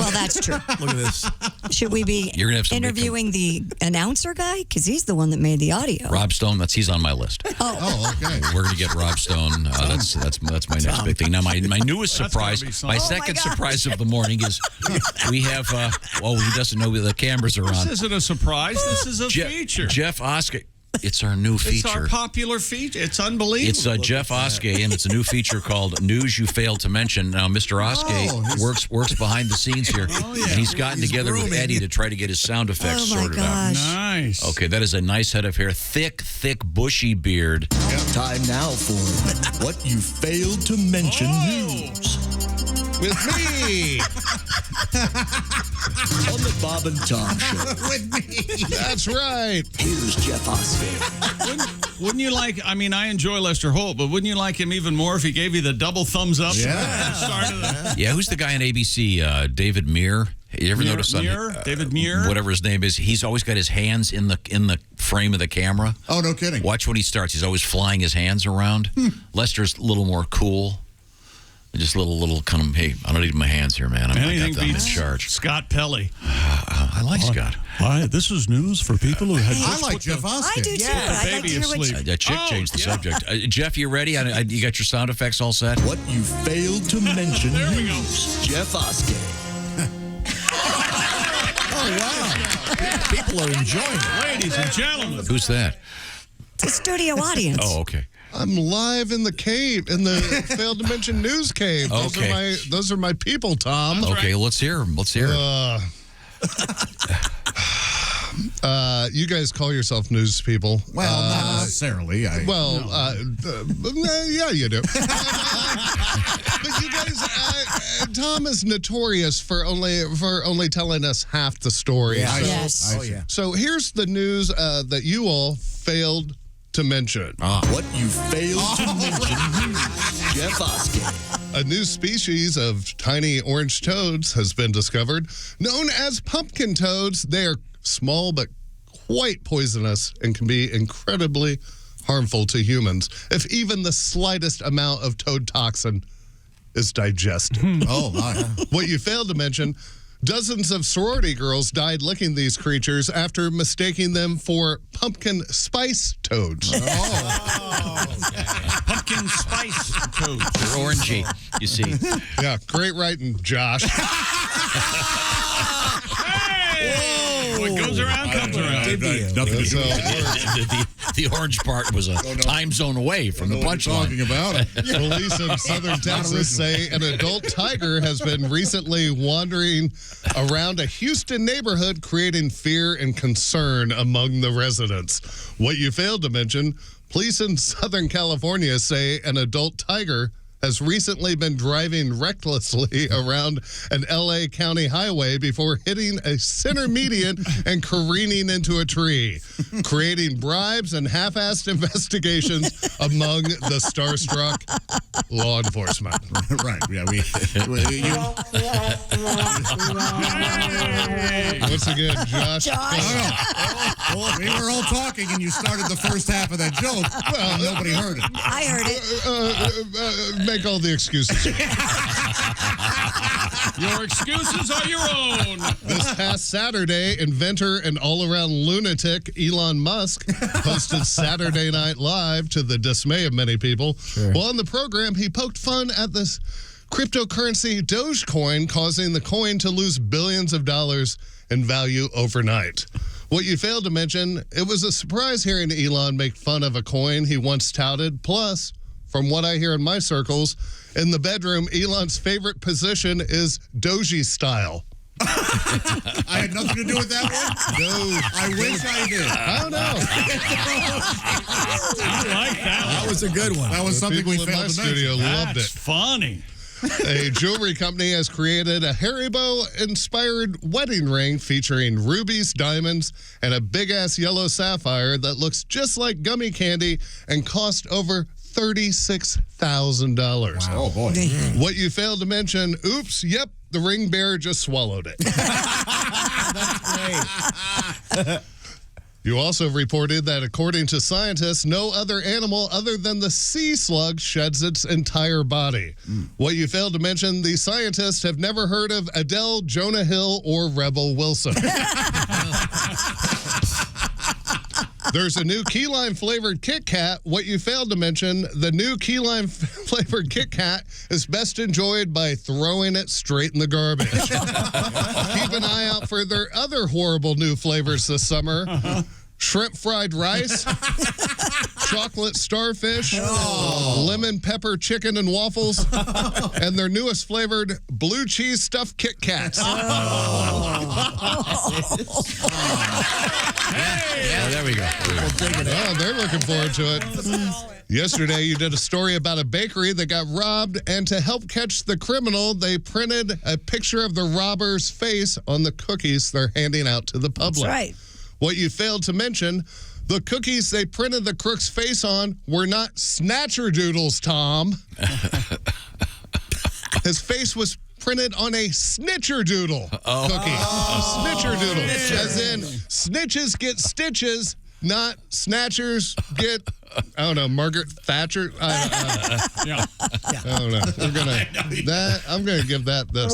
Well, that's true. Look at this. Should we be You're gonna have somebody interviewing the announcer guy? Because he's the one that made the audio. Rob Stone, he's on my list. Oh, okay. We're going to get Rob Stone. That's my next big thing. Now, my newest That's gotta be surprise, something. my Oh, second surprise of the morning is we have, he doesn't know the cameras are This on. isn't a surprise. This is a feature. Jeff Oskey. It's our new feature. It's our popular feature. It's unbelievable. It's Jeff Oskey, and it's a new feature called News You Failed to Mention. Now, Mr. Oskey works behind the scenes here, and he's gotten together with Eddie to try to get his sound effects sorted out. Nice. Okay, that is a nice head of hair. Thick, bushy beard. Time now for What You Failed to Mention News. With me. On the Bob and Tom Show. With me. That's right. Here's Jeff Oskey. Wouldn't you like, I enjoy Lester Holt, but wouldn't you like him even more if he gave you the double thumbs up? Yeah. Yeah, who's the guy on ABC? David Muir. You ever notice David Muir? Whatever his name is, he's always got his hands in the frame of the camera. Oh, no kidding. Watch when he starts. He's always flying his hands around. Lester's a little more cool. Just a little kind of, hey, I don't need my hands here, man. I'm in charge. Scott Pelley. I like Scott. Hi, this is news for people who had I like Jeff Oskey. I do too, but I'd like to hear what you... That chick changed the subject. Jeff, you ready? You got your sound effects all set? What You Failed to Mention There we go. News. Jeff Oskey. Oh, wow. People are enjoying it. Ladies and gentlemen. Who's that? It's a studio audience. Oh, okay. I'm live in the cave, in the Failed to Mention News Cave. Those are my people, Tom. Okay, let's hear him. You guys call yourself news people. Well, not necessarily. Yeah, you do. But you guys, Tom is notorious for only telling us half the story. Yeah, Yes. Oh, yeah. So here's the news that you all failed to mention. What You Failed to Mention News. Jeff Oskey. A new species of tiny orange toads has been discovered, known as pumpkin toads. They are small but quite poisonous and can be incredibly harmful to humans if even the slightest amount of toad toxin is digested. Oh, my. What you failed to mention, dozens of sorority girls died licking these creatures after mistaking them for pumpkin spice toads. Pumpkin spice toads. They're orangey, you see. Yeah, great writing, Josh. What goes around comes around. Nothing to do with The orange part was a time zone away from the punchline. talking about. Police in southern Texas say an adult tiger has been recently wandering around a Houston neighborhood, creating fear and concern among the residents. What you failed to mention, police in Southern California say an adult tiger has recently been driving recklessly around an L.A. County highway before hitting a center median and careening into a tree, creating bribes and half-assed investigations among the starstruck law enforcement. Right. Yeah, Once again, Josh. Well, we were all talking, and you started the first half of that joke. Well, nobody heard it. I heard it. Make all the excuses. Your excuses are your own. This past Saturday, inventor and all-around lunatic Elon Musk hosted Saturday Night Live to the dismay of many people. Well, on the program, he poked fun at this cryptocurrency Dogecoin, causing the coin to lose billions of dollars in value overnight. What you failed to mention, it was a surprise hearing Elon make fun of a coin he once touted. Plus, from what I hear in my circles, in the bedroom, Elon's favorite position is Doji style. I had nothing to do with that one? No. I wish I did. I don't know. I like that one. That was a good one. That was something we People in my failed to studio mention. loved That's it. funny. A jewelry company has created a Haribo-inspired wedding ring featuring rubies, diamonds, and a big-ass yellow sapphire that looks just like gummy candy and cost over $36,000. Wow. Oh, boy. What you failed to mention, oops, yep, the ring bearer just swallowed it. That's great. You also reported that according to scientists, no other animal other than the sea slug sheds its entire body. What you failed to mention, the scientists have never heard of Adele, Jonah Hill, or Rebel Wilson. There's a new key lime flavored Kit Kat. What you failed to mention, the new key lime flavored Kit Kat is best enjoyed by throwing it straight in the garbage. Keep an eye out for their other horrible new flavors this summer. Shrimp fried rice, chocolate starfish, lemon pepper chicken and waffles, and their newest flavored blue cheese stuffed Kit Kats. Yeah, there we go. Oh, they're looking forward to it. Yesterday, you did a story about a bakery that got robbed, and to help catch the criminal, they printed a picture of the robber's face on the cookies they're handing out to the public. That's right. What you failed to mention, the cookies they printed the crook's face on were not snatcher doodles, Tom. His face was printed on a snitcher doodle cookie. A snitcher doodle. As in, snitches get stitches, not snatchers get, I don't know, Margaret Thatcher? I don't know. I'm gonna give that this.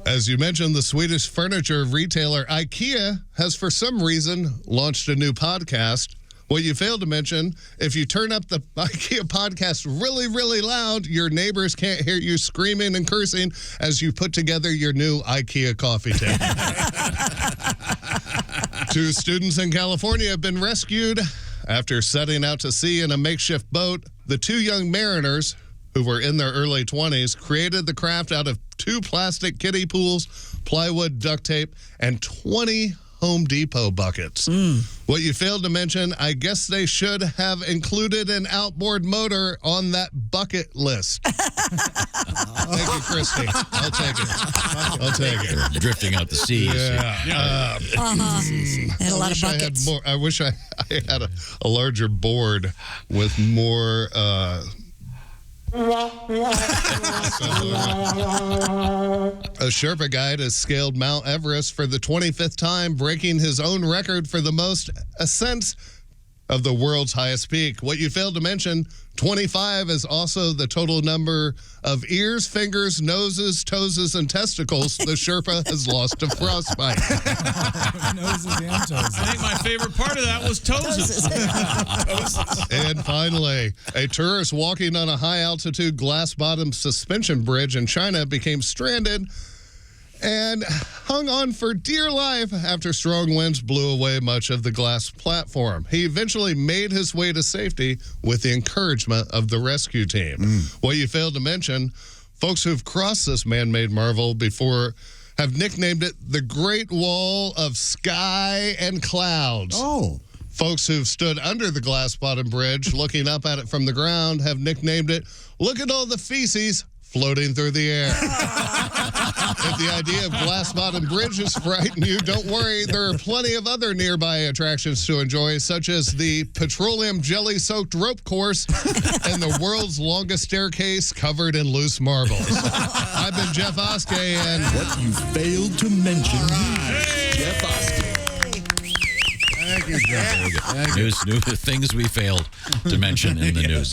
As you mentioned, the Swedish furniture retailer IKEA has for some reason launched a new podcast. What you failed to mention, if you turn up the IKEA podcast really, really loud, your neighbors can't hear you screaming and cursing as you put together your new IKEA coffee table. 2 students in California have been rescued after setting out to sea in a makeshift boat. The 2 young mariners, who were in their early 20s, created the craft out of 2 plastic kiddie pools, plywood, duct tape, and 20 Home Depot buckets. What you failed to mention, I guess they should have included an outboard motor on that bucket list. Thank you, Christy. I'll take it. They're drifting out the seas. Yeah. Had a lot of buckets. I wish I had a larger board with more... A Sherpa guide has scaled Mount Everest for the 25th time, breaking his own record for the most ascents of the world's highest peak. What you failed to mention, 25 is also the total number of ears, fingers, noses, toes, and testicles the Sherpa has lost to frostbite. Noses and toes. I think my favorite part of that was toes. And finally, a tourist walking on a high-altitude glass-bottom suspension bridge in China became stranded and hung on for dear life after strong winds blew away much of the glass platform. He eventually made his way to safety with the encouragement of the rescue team. What you failed to mention, folks who've crossed this man-made marvel before have nicknamed it the Great Wall of Sky and Clouds. Oh. Folks who've stood under the glass-bottom bridge looking up at it from the ground have nicknamed it, look at all the feces floating through the air. If the idea of glass-bottom bridges frighten you, don't worry. There are plenty of other nearby attractions to enjoy, such as the petroleum jelly-soaked rope course and the world's longest staircase covered in loose marbles. I've been Jeff Oskey, and What you failed to mention. Jeff Oskey. Thank you, Jeff. New things we failed to mention in the news.